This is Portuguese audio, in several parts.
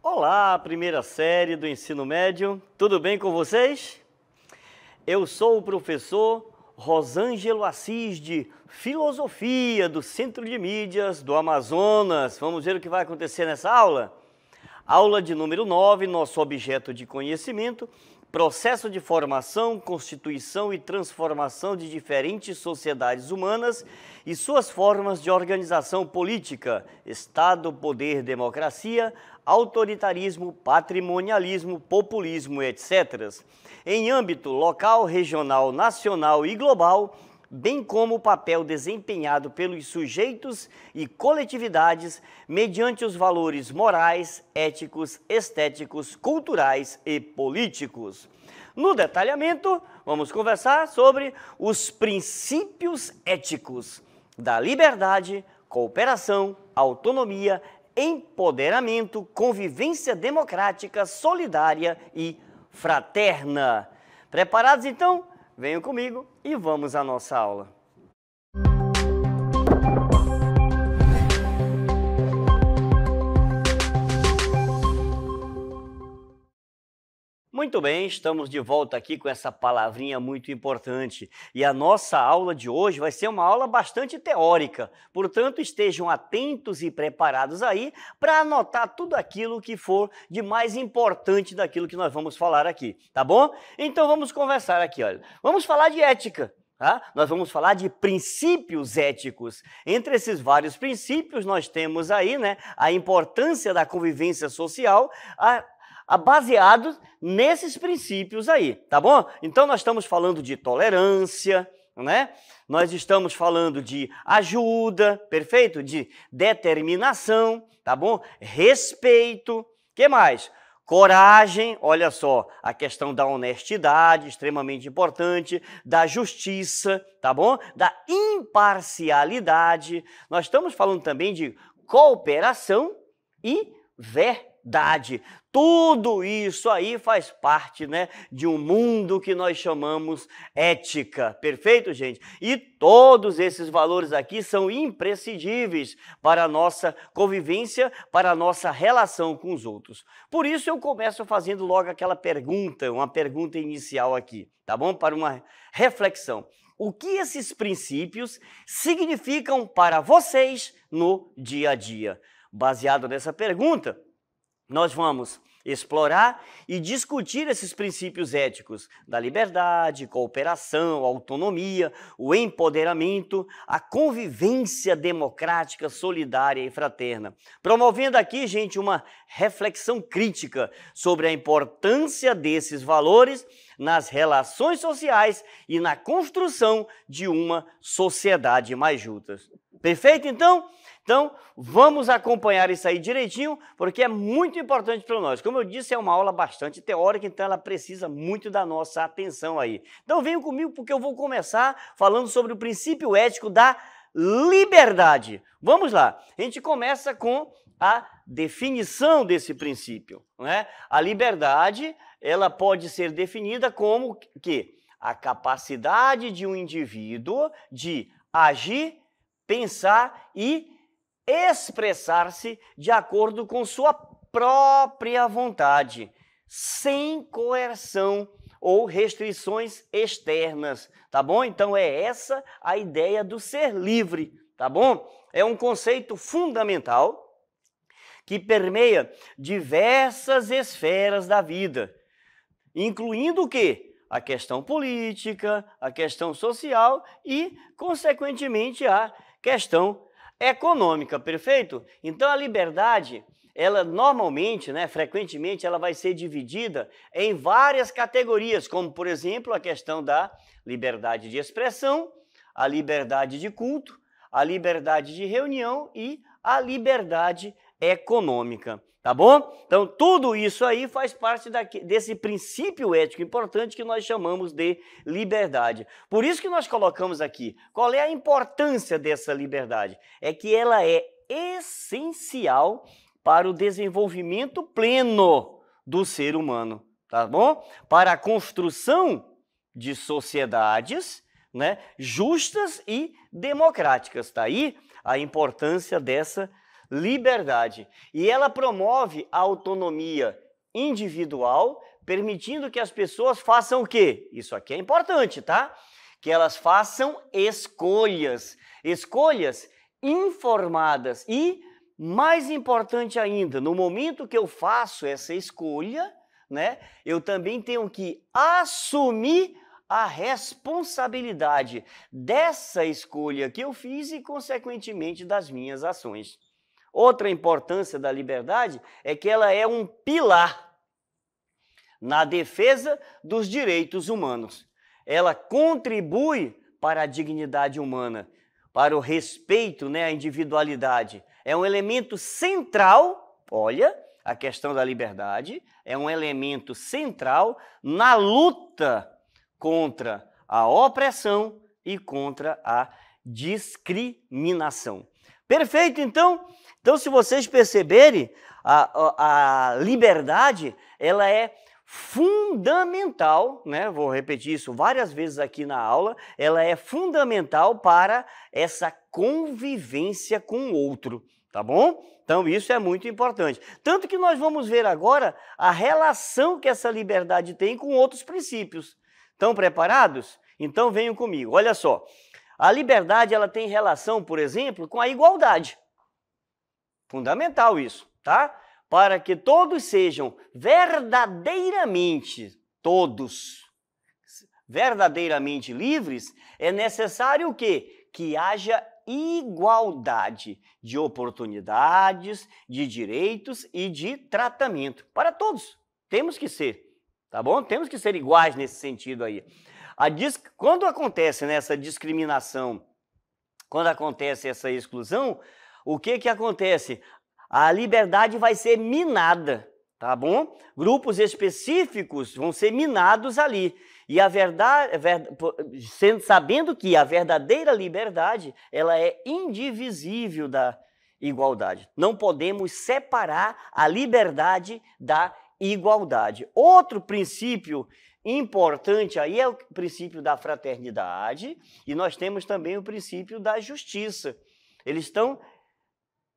Olá, primeira série do ensino médio, tudo bem com vocês? Eu sou o professor Rosângelo Assis de Filosofia do Centro de Mídias do Amazonas. Vamos ver o que vai acontecer nessa aula? Aula de número 9, nosso objeto de conhecimento, processo de formação, constituição e transformação de diferentes sociedades humanas e suas formas de organização política, Estado, poder, democracia, autoritarismo, patrimonialismo, populismo, etc., em âmbito local, regional, nacional e global, bem como o papel desempenhado pelos sujeitos e coletividades mediante os valores morais, éticos, estéticos, culturais e políticos. No detalhamento, vamos conversar sobre os princípios éticos da liberdade, cooperação, autonomia, empoderamento, convivência democrática, solidária e fraterna. Preparados então? Venham comigo e vamos à nossa aula. Muito bem, estamos de volta aqui com essa palavrinha muito importante. E a nossa aula de hoje vai ser uma aula bastante teórica. Portanto, estejam atentos e preparados aí para anotar tudo aquilo que for de mais importante daquilo que nós vamos falar aqui, tá bom? Então vamos conversar aqui, olha. Vamos falar de ética. Tá? Nós vamos falar de princípios éticos. Entre esses vários princípios, nós temos aí, né, a importância da convivência social, baseados nesses princípios aí, tá bom? Então, nós estamos falando de tolerância, né? Nós estamos falando de ajuda, perfeito? De determinação, tá bom? Respeito, que mais? Coragem, olha só, a questão da honestidade, extremamente importante, da justiça, tá bom? Da imparcialidade. Nós estamos falando também de cooperação e verdade. Tudo isso aí faz parte, né, de um mundo que nós chamamos ética, perfeito, gente? E todos esses valores aqui são imprescindíveis para a nossa convivência, para a nossa relação com os outros. Por isso eu começo fazendo logo aquela pergunta, uma pergunta inicial aqui, tá bom? Para uma reflexão. O que esses princípios significam para vocês no dia a dia? Baseado nessa pergunta, nós vamos explorar e discutir esses princípios éticos da liberdade, cooperação, autonomia, o empoderamento, a convivência democrática, solidária e fraterna. Promovendo aqui, gente, uma reflexão crítica sobre a importância desses valores nas relações sociais e na construção de uma sociedade mais justa. Perfeito, então? Então, vamos acompanhar isso aí direitinho, porque é muito importante para nós. Como eu disse, é uma aula bastante teórica, então ela precisa muito da nossa atenção aí. Então, venham comigo, porque eu vou começar falando sobre o princípio ético da liberdade. Vamos lá. A gente começa com a definição desse princípio, né? A liberdade, ela pode ser definida como que a capacidade de um indivíduo de agir, pensar e expressar-se de acordo com sua própria vontade, sem coerção ou restrições externas, tá bom? Então é essa a ideia do ser livre, tá bom? É um conceito fundamental que permeia diversas esferas da vida, incluindo o quê? A questão política, a questão social e, consequentemente, a questão econômica, perfeito? Então a liberdade, ela normalmente, né, frequentemente, ela vai ser dividida em várias categorias, como por exemplo a questão da liberdade de expressão, a liberdade de culto, a liberdade de reunião e a liberdade econômica, tá bom? Então tudo isso aí faz parte desse princípio ético importante que nós chamamos de liberdade. Por isso que nós colocamos aqui, qual é a importância dessa liberdade? É que ela é essencial para o desenvolvimento pleno do ser humano, tá bom? Para a construção de sociedades, né, justas e democráticas. Tá aí a importância dessa liberdade. E ela promove a autonomia individual, permitindo que as pessoas façam o quê? Isso aqui é importante, tá? Que elas façam escolhas. Escolhas informadas e, mais importante ainda, no momento que eu faço essa escolha, né, eu também tenho que assumir a responsabilidade dessa escolha que eu fiz e, consequentemente, das minhas ações. Outra importância da liberdade é que ela é um pilar na defesa dos direitos humanos. Ela contribui para a dignidade humana, para o respeito, né, à individualidade. É um elemento central, olha, a questão da liberdade é um elemento central na luta contra a opressão e contra a discriminação. Perfeito, então? Então, se vocês perceberem, a liberdade, ela é fundamental, né? Vou repetir isso várias vezes aqui na aula, ela é fundamental para essa convivência com o outro, tá bom? Então, isso é muito importante. Tanto que nós vamos ver agora a relação que essa liberdade tem com outros princípios. Estão preparados? Então, venham comigo. Olha só, a liberdade ela tem relação, por exemplo, com a igualdade. Fundamental isso, tá? Para que todos sejam verdadeiramente livres, é necessário o quê? Que haja igualdade de oportunidades, de direitos e de tratamento. Para todos, temos que ser, tá bom? Temos que ser iguais nesse sentido aí. Quando acontece essa discriminação, quando acontece essa exclusão, o que acontece? A liberdade vai ser minada, tá bom? Grupos específicos vão ser minados ali. E a sabendo que a verdadeira liberdade, ela é indivisível da igualdade. Não podemos separar a liberdade da igualdade. Outro princípio importante aí é o princípio da fraternidade e nós temos também o princípio da justiça. Eles estão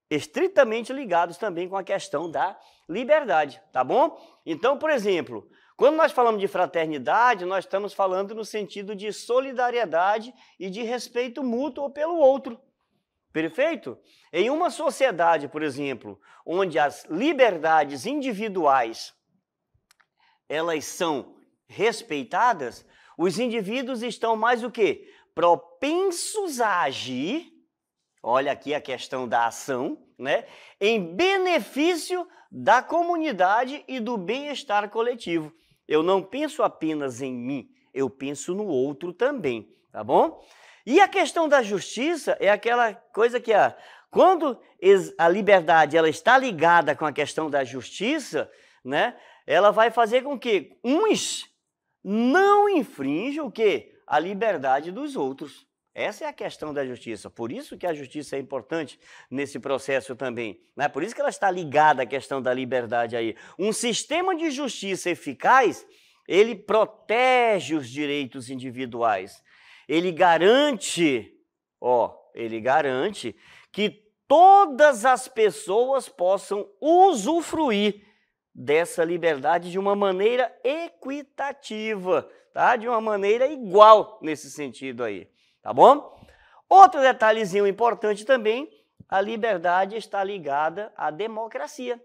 estritamente ligados também com a questão da liberdade, tá bom? Então, por exemplo, quando nós falamos de fraternidade, nós estamos falando no sentido de solidariedade e de respeito mútuo pelo outro. Perfeito? Em uma sociedade, por exemplo, onde as liberdades individuais elas são respeitadas, os indivíduos estão mais o quê? Propensos a agir, olha aqui a questão da ação, né? Em benefício da comunidade e do bem-estar coletivo. Eu não penso apenas em mim, eu penso no outro também, tá bom? E a questão da justiça é aquela coisa que quando a liberdade ela está ligada com a questão da justiça, né? Ela vai fazer com que uns não infrinjam o quê? A liberdade dos outros. Essa é a questão da justiça. Por isso que a justiça é importante nesse processo também, né? Por isso que ela está ligada à questão da liberdade aí. Um sistema de justiça eficaz, ele protege os direitos individuais. Ele garante que todas as pessoas possam usufruir dessa liberdade de uma maneira equitativa, tá? De uma maneira igual nesse sentido aí, tá bom? Outro detalhezinho importante também, a liberdade está ligada à democracia.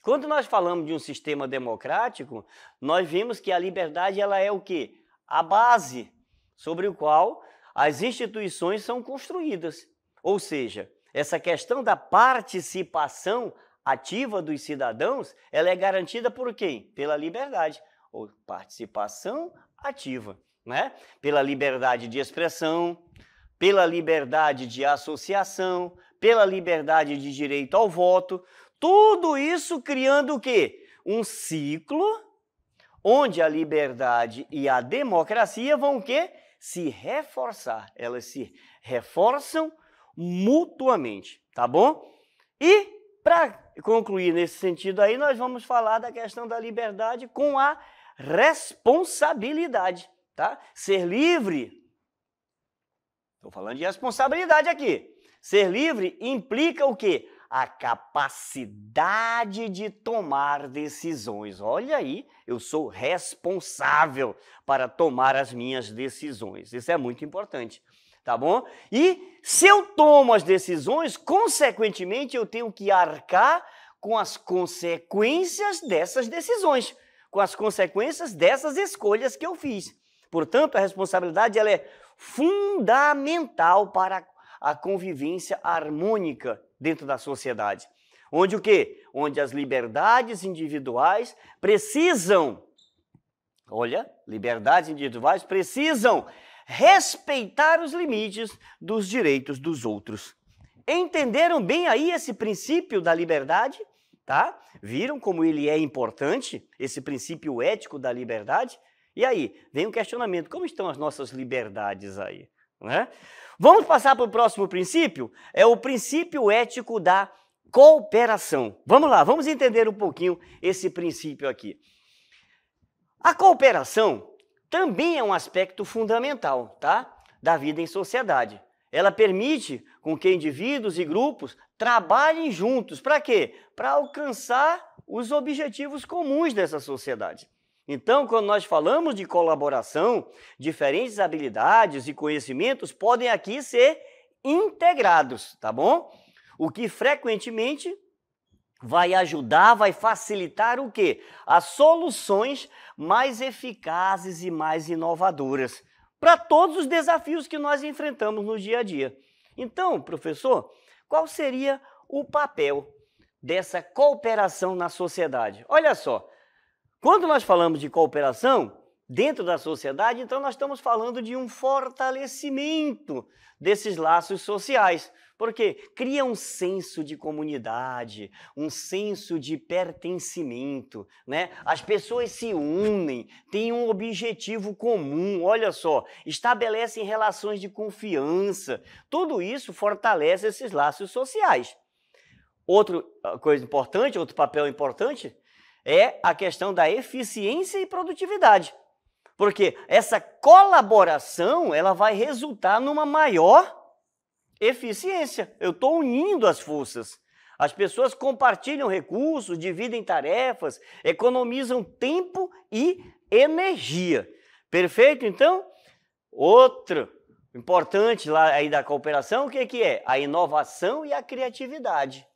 Quando nós falamos de um sistema democrático, nós vimos que a liberdade ela é o quê? A base sobre o qual as instituições são construídas. Ou seja, essa questão da participação ativa dos cidadãos, ela é garantida por quem? Pela liberdade, ou participação ativa, né? Pela liberdade de expressão, pela liberdade de associação, pela liberdade de direito ao voto, tudo isso criando o quê? Um ciclo onde a liberdade e a democracia vão o quê? Se reforçar, elas se reforçam mutuamente, tá bom? E para concluir nesse sentido aí, nós vamos falar da questão da liberdade com a responsabilidade, tá? Ser livre, estou falando de responsabilidade aqui, ser livre implica o quê? A capacidade de tomar decisões. Olha aí, eu sou responsável para tomar as minhas decisões. Isso é muito importante, tá bom? E se eu tomo as decisões, consequentemente eu tenho que arcar com as consequências dessas decisões, com as consequências dessas escolhas que eu fiz. Portanto, a responsabilidade ela é fundamental para a convivência harmônica dentro da sociedade. Onde o quê? Onde as liberdades individuais precisam, liberdades individuais precisam respeitar os limites dos direitos dos outros. Entenderam bem aí esse princípio da liberdade? Tá? Viram como ele é importante, esse princípio ético da liberdade? E aí, vem um questionamento, como estão as nossas liberdades aí? Né? Vamos passar para o próximo princípio? É o princípio ético da cooperação. Vamos lá, vamos entender um pouquinho esse princípio aqui. A cooperação também é um aspecto fundamental, tá? Da vida em sociedade. Ela permite com que indivíduos e grupos trabalhem juntos. Para quê? Para alcançar os objetivos comuns dessa sociedade. Então, quando nós falamos de colaboração, diferentes habilidades e conhecimentos podem aqui ser integrados, tá bom? O que frequentemente vai ajudar, vai facilitar o quê? As soluções mais eficazes e mais inovadoras para todos os desafios que nós enfrentamos no dia a dia. Então, professor, qual seria o papel dessa cooperação na sociedade? Olha só, quando nós falamos de cooperação dentro da sociedade, então nós estamos falando de um fortalecimento desses laços sociais, porque cria um senso de comunidade, um senso de pertencimento, né? As pessoas se unem, têm um objetivo comum, olha só, estabelecem relações de confiança, tudo isso fortalece esses laços sociais. Outra coisa importante, outro papel importante, é a questão da eficiência e produtividade. Porque essa colaboração ela vai resultar numa maior eficiência. Eu estou unindo as forças. As pessoas compartilham recursos, dividem tarefas, economizam tempo e energia. Perfeito? Então, outro importante lá aí da cooperação, o que é? A inovação e a criatividade.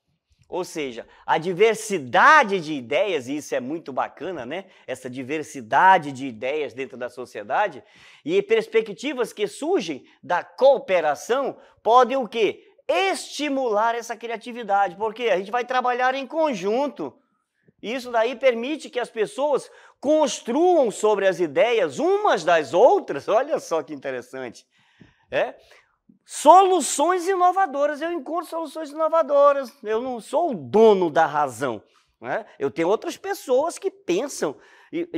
Ou seja, a diversidade de ideias, e isso é muito bacana, né? Essa diversidade de ideias dentro da sociedade e perspectivas que surgem da cooperação podem o quê? Estimular essa criatividade, porque a gente vai trabalhar em conjunto. Isso daí permite que as pessoas construam sobre as ideias umas das outras, olha só que interessante, soluções inovadoras, eu encontro soluções inovadoras, eu não sou o dono da razão, né? Eu tenho outras pessoas que pensam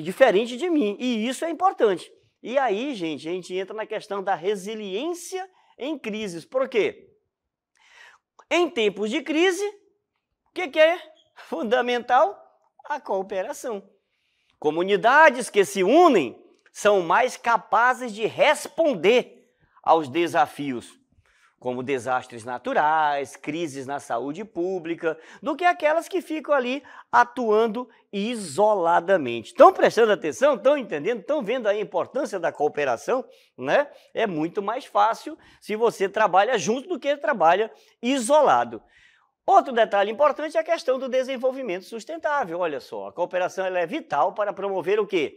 diferente de mim, e isso é importante. E aí, gente, a gente entra na questão da resiliência em crises. Por quê? Em tempos de crise, o que é fundamental? A cooperação. Comunidades que se unem são mais capazes de responder aos desafios, como desastres naturais, crises na saúde pública, do que aquelas que ficam ali atuando isoladamente. Estão prestando atenção? Estão entendendo? Estão vendo a importância da cooperação? Né? É muito mais fácil se você trabalha junto do que trabalha isolado. Outro detalhe importante é a questão do desenvolvimento sustentável. Olha só, a cooperação ela é vital para promover o quê?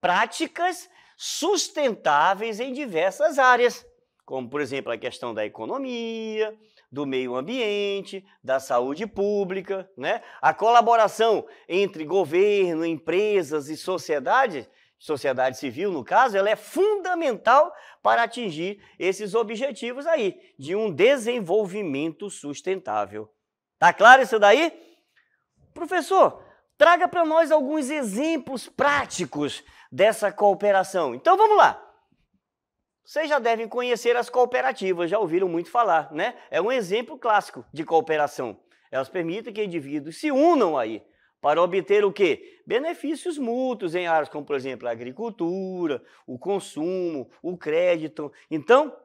Práticas sustentáveis em diversas áreas, como, por exemplo, a questão da economia, do meio ambiente, da saúde pública, né? A colaboração entre governo, empresas e sociedade civil, no caso, ela é fundamental para atingir esses objetivos aí, de um desenvolvimento sustentável. Tá claro isso daí? Professor, traga para nós alguns exemplos práticos dessa cooperação. Então, vamos lá. Vocês já devem conhecer as cooperativas, já ouviram muito falar, né? É um exemplo clássico de cooperação. Elas permitem que indivíduos se unam aí para obter o quê? Benefícios mútuos em áreas como, por exemplo, a agricultura, o consumo, o crédito. Então,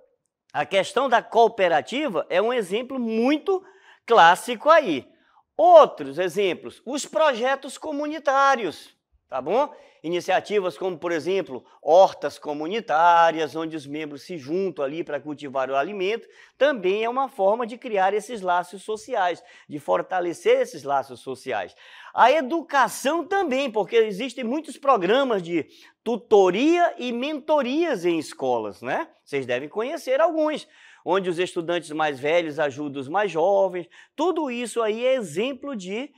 a questão da cooperativa é um exemplo muito clássico aí. Outros exemplos, os projetos comunitários, tá bom? Iniciativas como, por exemplo, hortas comunitárias, onde os membros se juntam ali para cultivar o alimento, também é uma forma de criar esses laços sociais, de fortalecer esses laços sociais. A educação também, porque existem muitos programas de tutoria e mentorias em escolas, né? Vocês devem conhecer alguns, onde os estudantes mais velhos ajudam os mais jovens. Tudo isso aí é exemplo de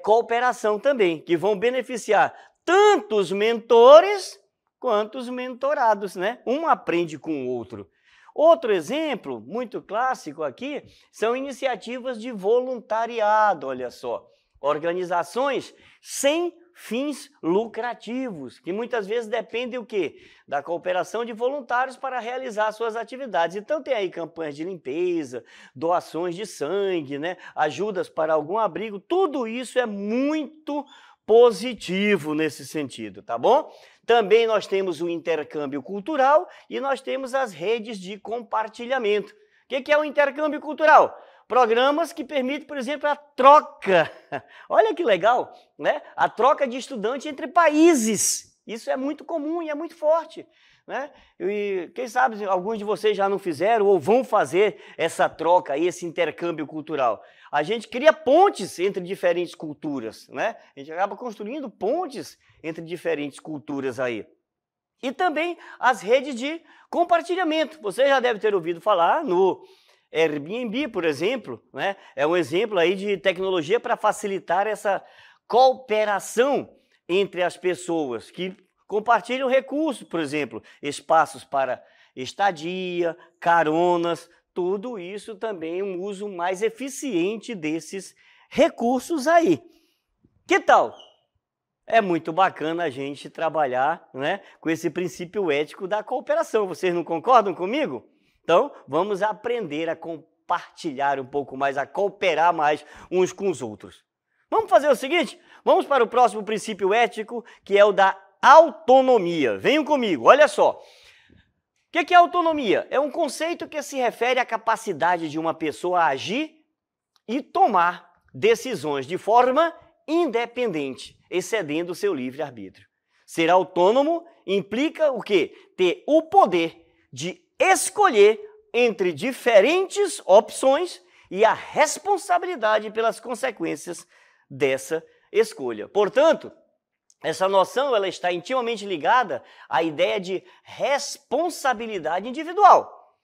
cooperação também, que vão beneficiar tanto os mentores quanto os mentorados, né? Um aprende com o outro. Outro exemplo muito clássico aqui são iniciativas de voluntariado, olha só. Organizações sem fins lucrativos, que muitas vezes dependem o quê? Da cooperação de voluntários para realizar suas atividades. Então tem aí campanhas de limpeza, doações de sangue, né? Ajudas para algum abrigo, tudo isso é muito positivo nesse sentido, tá bom? Também nós temos o intercâmbio cultural e nós temos as redes de compartilhamento. O que é o intercâmbio cultural? Programas que permitem, por exemplo, a troca. Olha que legal, né? A troca de estudantes entre países. Isso é muito comum e é muito forte, né? E quem sabe alguns de vocês já não fizeram ou vão fazer essa troca aí, esse intercâmbio cultural. A gente cria pontes entre diferentes culturas, né? A gente acaba construindo pontes entre diferentes culturas aí. E também as redes de compartilhamento. Você já deve ter ouvido falar no Airbnb, por exemplo, né? É um exemplo aí de tecnologia para facilitar essa cooperação entre as pessoas que compartilham recursos, por exemplo, espaços para estadia, caronas, tudo isso também é um uso mais eficiente desses recursos aí. Que tal? É muito bacana a gente trabalhar, né, com esse princípio ético da cooperação. Vocês não concordam comigo? Então, vamos aprender a compartilhar um pouco mais, a cooperar mais uns com os outros. Vamos fazer o seguinte? Vamos para o próximo princípio ético, que é o da autonomia. Venham comigo, olha só. O que é autonomia? É um conceito que se refere à capacidade de uma pessoa agir e tomar decisões de forma independente, excedendo o seu livre-arbítrio. Ser autônomo implica o quê? Ter o poder de escolher entre diferentes opções e a responsabilidade pelas consequências dessa escolha. Portanto, essa noção ela está intimamente ligada à ideia de responsabilidade individual.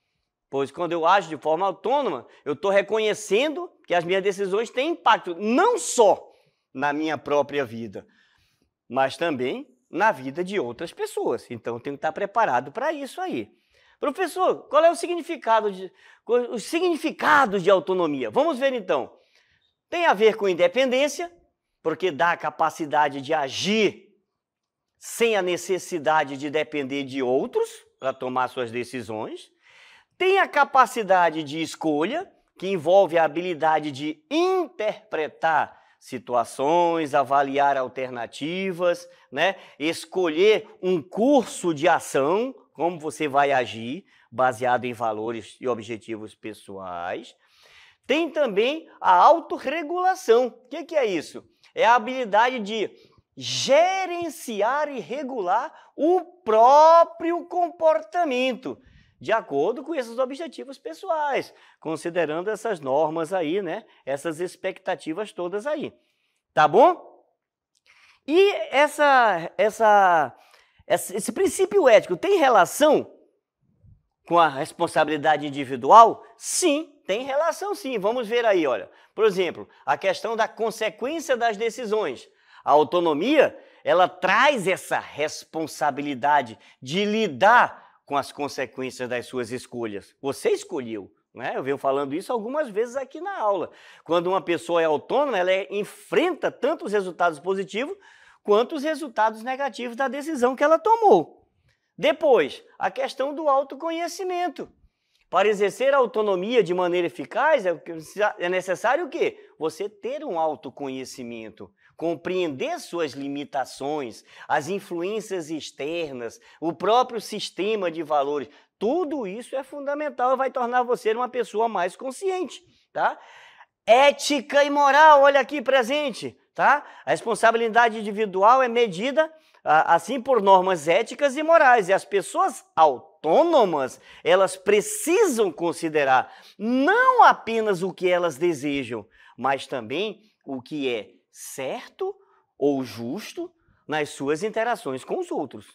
Pois quando eu ajo de forma autônoma, eu estou reconhecendo que as minhas decisões têm impacto não só na minha própria vida, mas também na vida de outras pessoas. Então, eu tenho que estar preparado para isso aí. Professor, qual é os significados de autonomia? Vamos ver então. Tem a ver com independência, porque dá a capacidade de agir sem a necessidade de depender de outros para tomar suas decisões. Tem a capacidade de escolha, que envolve a habilidade de interpretar situações, avaliar alternativas, né? Escolher um curso de ação, como você vai agir, baseado em valores e objetivos pessoais. Tem também a autorregulação. O que é isso? É a habilidade de gerenciar e regular o próprio comportamento, de acordo com esses objetivos pessoais, considerando essas normas aí, né? Essas expectativas todas aí. Tá bom? E esse princípio ético tem relação com a responsabilidade individual? Sim, tem relação sim. Vamos ver aí, olha. Por exemplo, a questão da consequência das decisões. A autonomia, ela traz essa responsabilidade de lidar com as consequências das suas escolhas. Você escolheu, né? Eu venho falando isso algumas vezes aqui na aula. Quando uma pessoa é autônoma, ela enfrenta tanto os resultados positivos quanto os resultados negativos da decisão que ela tomou. Depois, a questão do autoconhecimento. Para exercer a autonomia de maneira eficaz, é necessário o quê? Você ter um autoconhecimento, compreender suas limitações, as influências externas, o próprio sistema de valores. Tudo isso é fundamental e vai tornar você uma pessoa mais consciente, tá? ética e moral, olha aqui presente, tá? A responsabilidade individual é medida assim por normas éticas e morais, e as pessoas autônomas, elas precisam considerar não apenas o que elas desejam, mas também o que é certo ou justo nas suas interações com os outros.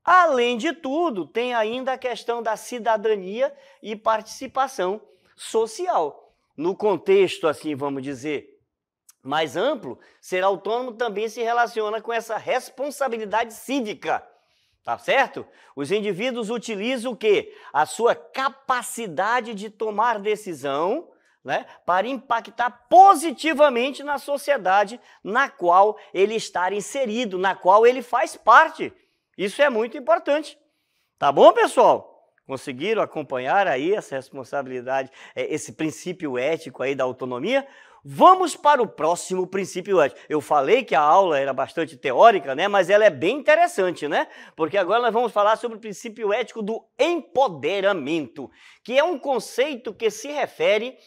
Além de tudo, tem ainda a questão da cidadania e participação social. No contexto, assim, vamos dizer, mais amplo, ser autônomo também se relaciona com essa responsabilidade cívica, tá certo? Os indivíduos utilizam o quê? A sua capacidade de tomar decisão, né, para impactar positivamente na sociedade na qual ele está inserido, na qual ele faz parte. Isso é muito importante. Tá bom, pessoal? Conseguiram acompanhar aí essa responsabilidade, esse princípio ético aí da autonomia? Vamos para o próximo princípio ético. Eu falei que a aula era bastante teórica, né? Mas ela é bem interessante, né? Porque agora nós vamos falar sobre o princípio ético do empoderamento, que é um conceito que se refere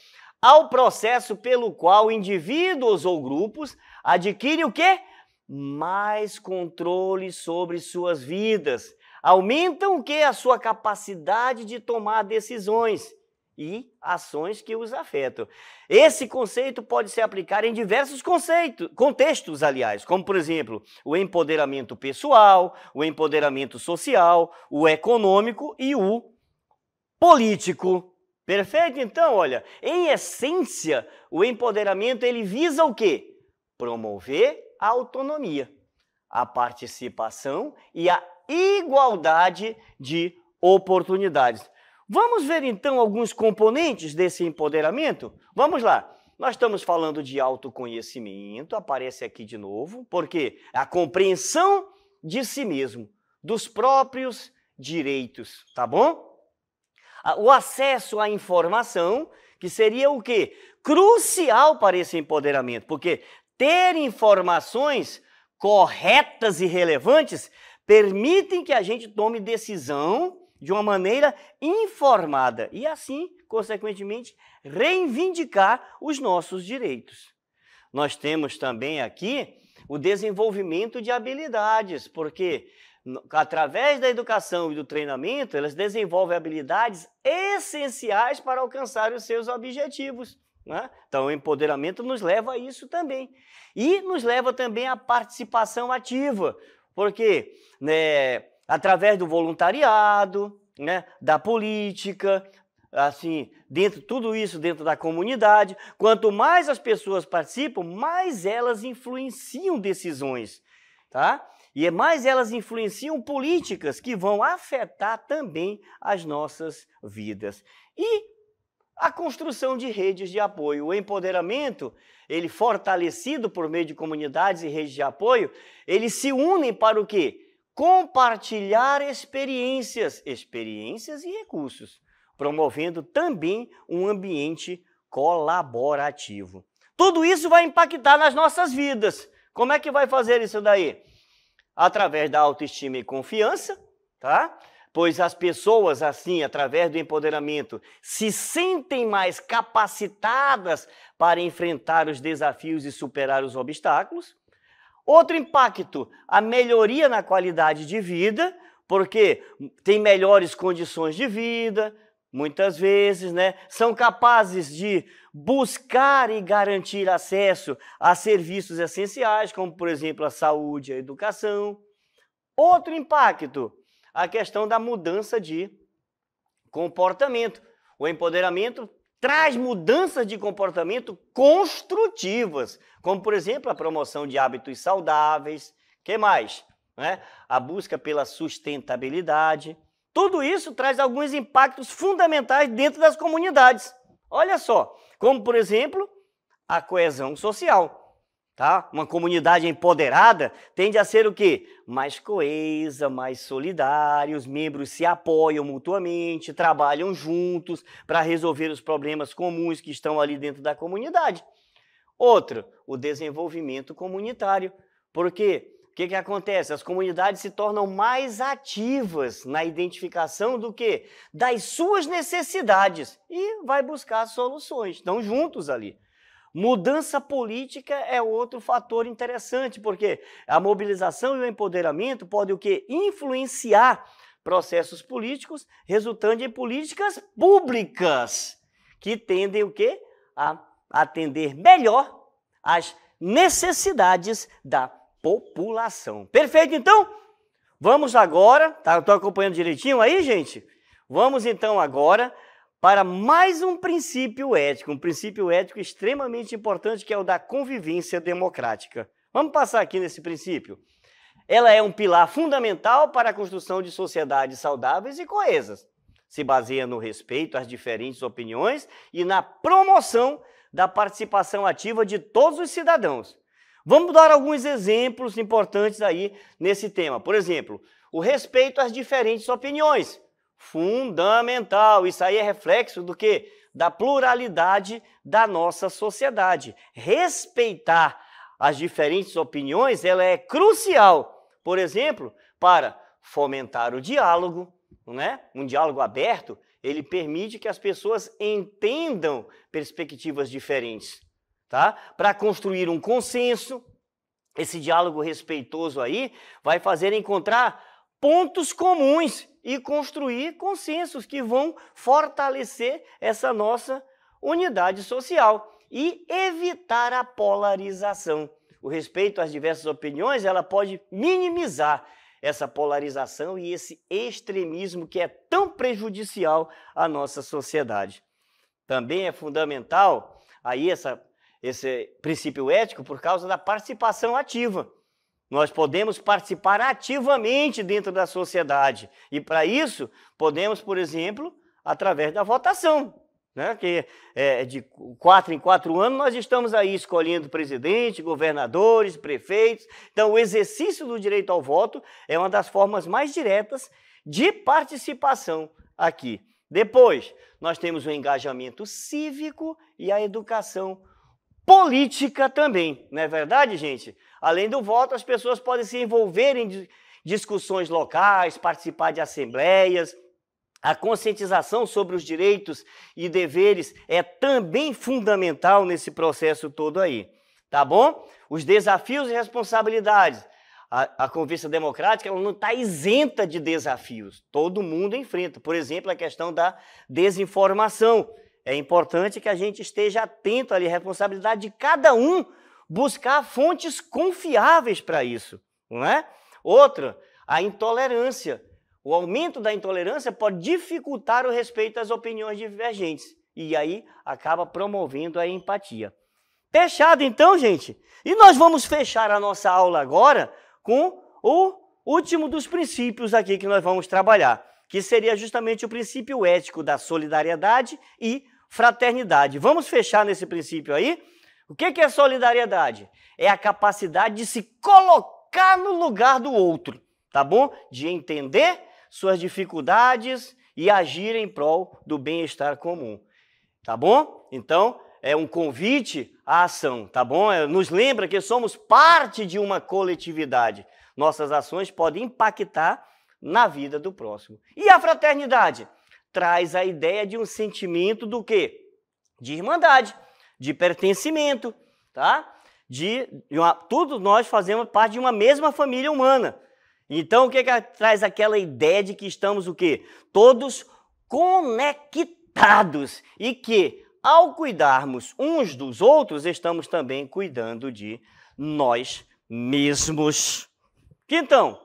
ao processo pelo qual indivíduos ou grupos adquirem o quê? Mais controle sobre suas vidas. Aumentam o quê? A sua capacidade de tomar decisões e ações que os afetam. Esse conceito pode ser aplicado em diversos contextos, aliás, como, por exemplo, o empoderamento pessoal, o empoderamento social, o econômico e o político. Perfeito? Então, olha, em essência, o empoderamento ele visa o quê? Promover a autonomia, a participação e a igualdade de oportunidades. Vamos ver então alguns componentes desse empoderamento? Vamos lá. Nós estamos falando de autoconhecimento, aparece aqui de novo, porque a compreensão de si mesmo, dos próprios direitos, tá bom? O acesso à informação, que seria o quê? Crucial para esse empoderamento, porque ter informações corretas e relevantes permitem que a gente tome decisão de uma maneira informada e, assim, consequentemente, reivindicar os nossos direitos. Nós temos também aqui o desenvolvimento de habilidades, porque através da educação e do treinamento, elas desenvolvem habilidades essenciais para alcançar os seus objetivos, né? Então, o empoderamento nos leva a isso também. E nos leva também à participação ativa, porque através do voluntariado, né, da política, assim, tudo isso dentro da comunidade, quanto mais as pessoas participam, mais elas influenciam decisões, tá? E mais elas influenciam políticas que vão afetar também as nossas vidas. E a construção de redes de apoio. O empoderamento, ele fortalecido por meio de comunidades e redes de apoio, eles se unem para o quê? Compartilhar experiências e recursos, promovendo também um ambiente colaborativo. Tudo isso vai impactar nas nossas vidas. Como é que vai fazer isso daí? Através da autoestima e confiança, tá? Pois as pessoas, assim, através do empoderamento, se sentem mais capacitadas para enfrentar os desafios e superar os obstáculos. Outro impacto, a melhoria na qualidade de vida, porque tem melhores condições de vida, muitas vezes, né? São capazes de buscar e garantir acesso a serviços essenciais, como, por exemplo, a saúde e a educação. Outro impacto, a questão da mudança de comportamento. O empoderamento traz mudanças de comportamento construtivas, como, por exemplo, a promoção de hábitos saudáveis. O que mais? A busca pela sustentabilidade. Tudo isso traz alguns impactos fundamentais dentro das comunidades. Olha só, como, por exemplo, a coesão social. Tá? Uma comunidade empoderada tende a ser o quê? Mais coesa, mais solidária, os membros se apoiam mutuamente, trabalham juntos para resolver os problemas comuns que estão ali dentro da comunidade. Outro, o desenvolvimento comunitário. Por quê? O que acontece? As comunidades se tornam mais ativas na identificação do quê? Das suas necessidades e vai buscar soluções, estão juntos ali. Mudança política é outro fator interessante, porque a mobilização e o empoderamento podem o quê? Influenciar processos políticos, resultando em políticas públicas, que tendem o quê? A atender melhor às necessidades da população. Perfeito, então? Vamos agora, tá? Estou acompanhando direitinho aí, gente? Vamos então agora para mais um princípio ético extremamente importante, que é o da convivência democrática. Vamos passar aqui nesse princípio. Ela é um pilar fundamental para a construção de sociedades saudáveis e coesas. Se baseia no respeito às diferentes opiniões e na promoção da participação ativa de todos os cidadãos. Vamos dar alguns exemplos importantes aí nesse tema. Por exemplo, o respeito às diferentes opiniões. Fundamental. Isso aí é reflexo do quê? Da pluralidade da nossa sociedade. Respeitar as diferentes opiniões, ela é crucial, por exemplo, para fomentar o diálogo, né? Um diálogo aberto, ele permite que as pessoas entendam perspectivas diferentes, tá? Para construir um consenso, esse diálogo respeitoso aí vai fazer encontrar pontos comuns e construir consensos que vão fortalecer essa nossa unidade social e evitar a polarização. O respeito às diversas opiniões, ela pode minimizar essa polarização e esse extremismo que é tão prejudicial à nossa sociedade. Também é fundamental aí esse princípio ético por causa da participação ativa. Nós podemos participar ativamente dentro da sociedade e, para isso, podemos, por exemplo, através da votação, né? Que de 4 em 4 anos nós estamos aí escolhendo presidente, governadores, prefeitos. Então, o exercício do direito ao voto é uma das formas mais diretas de participação aqui. Depois, nós temos o engajamento cívico e a educação política também, não é verdade, gente? Além do voto, as pessoas podem se envolver em discussões locais, participar de assembleias. A conscientização sobre os direitos e deveres é também fundamental nesse processo todo aí, tá bom? Os desafios e responsabilidades. A convivência democrática ela não está isenta de desafios, todo mundo enfrenta. Por exemplo, a questão da desinformação. É importante que a gente esteja atento ali, a responsabilidade de cada um buscar fontes confiáveis para isso, não é? Outra, a intolerância. O aumento da intolerância pode dificultar o respeito às opiniões divergentes e aí acaba promovendo a empatia. Fechado então, gente? E nós vamos fechar a nossa aula agora com o último dos princípios aqui que nós vamos trabalhar, que seria justamente o princípio ético da solidariedade e fraternidade. Vamos fechar nesse princípio aí? O que é solidariedade? É a capacidade de se colocar no lugar do outro, tá bom? De entender suas dificuldades e agir em prol do bem-estar comum, tá bom? Então, é um convite à ação, tá bom? Nos lembra que somos parte de uma coletividade. Nossas ações podem impactar na vida do próximo. E a fraternidade? Traz a ideia de um sentimento do quê? De irmandade, de pertencimento, tá? Todos nós fazemos parte de uma mesma família humana. Então, o que traz aquela ideia de que estamos o quê? Todos conectados e que, ao cuidarmos uns dos outros, estamos também cuidando de nós mesmos. Então,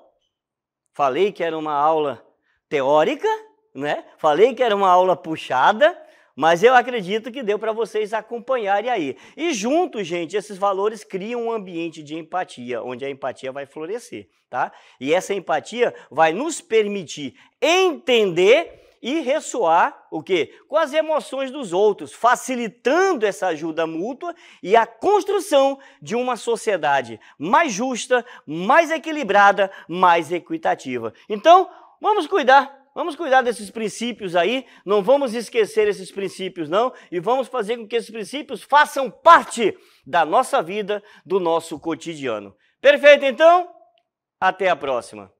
falei que era uma aula teórica, né? Falei que era uma aula puxada, mas eu acredito que deu para vocês acompanharem aí. E juntos, gente, esses valores criam um ambiente de empatia, onde a empatia vai florescer, tá? E essa empatia vai nos permitir entender e ressoar o quê? Com as emoções dos outros, facilitando essa ajuda mútua e a construção de uma sociedade mais justa, mais equilibrada, mais equitativa. Então, vamos cuidar desses princípios aí, não vamos esquecer esses princípios não, e vamos fazer com que esses princípios façam parte da nossa vida, do nosso cotidiano. Perfeito, então? Até a próxima.